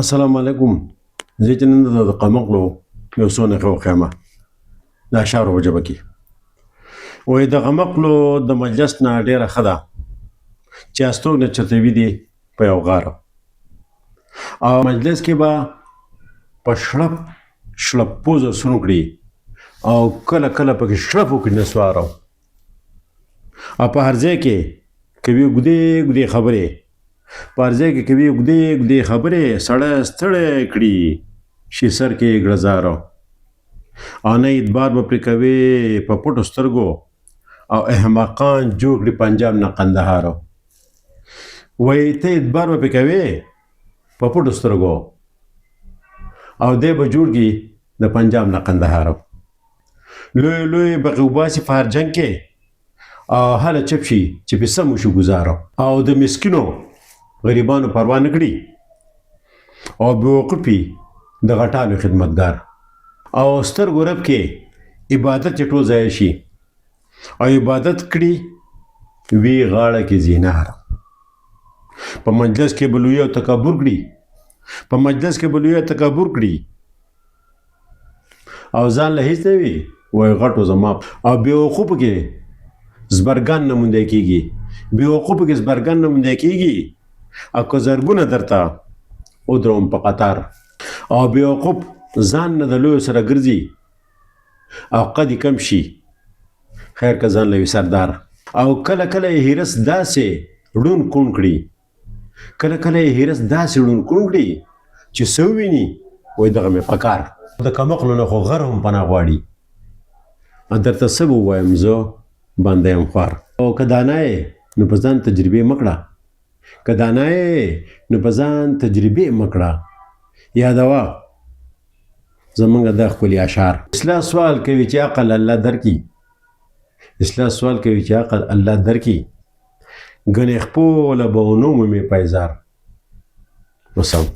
السلام علیکم. زه چې نن د قمقلو یو څو نښې وښیمه د اشعارو په ژبه کې. وایي د قمقلو د مجلس نه ډېره ښه ده چې استوګنه چېرته وي په یو غاره او مجلس کې به په شړپ شړپ پوزه سون کړي او کله کله پکې شړپ وکړي نسواره او په هر ځای کې کوي ګودې ګودې خبرې په هر ځای کې کوي ګودې ګودې خبرې سړی ستړی کړي شي سر کې ګړزاره او نه اعتبار به پرې کوي په پټو سترګو او احمقان جوړ کړي پنجاب نه قندهاره. وایي ته اعتبار به پرې کوې په پټو سترګو او دی به جوړ کړي د پنجاب نه قندهاره. لوی لوی بغې وباسي په هر جنګ کې او هله چپ شي چې پې سم وشي ګزاره او د مسکینو غریبانو پروا نه کړي او بېوقوفي د غټانو خدمتګار او سترګو رپ کې عبادت یې ټول ضایع شي او عبادت کړي وي غاړه کې زینار. په مجلس کې به لوی او تکبر کړي په مجلس کې به لوی او تکبر کړي او ځان له هېڅ نه وي وایي غټو زما او بېوقوفو کې زبرګان نه موندی کېږي بېوقوفو کې زبرګان نه موندی کېږي او که زرګونه درته ودروم په قطار او بېوقوف ځان نه د لویو سره ګرځي او قد کم شي خیر که ځان له وي سردار او کله کله یې هیرس داسې ړون کوڼ کړي کله کله یې هیرس داسې ړون کوڼ کړي چې څه وویني وایي دغه مې په کار. د کمقلو نه خو غر هم پناه غواړي درته څه به ووایم زه بنده یم خوار او که دانا یې نو په ځان تجربې مه کړه که دانا یې نو په ځان تجربې مه کړه. یادوه زمونږ د ښکلي اشعار اصلاح سوال کوي چې عقل الله درکړي اصلاح سوال کوي چې عقل الله درکړي ګنې خپله به ونه مومې پایزار. وسلام.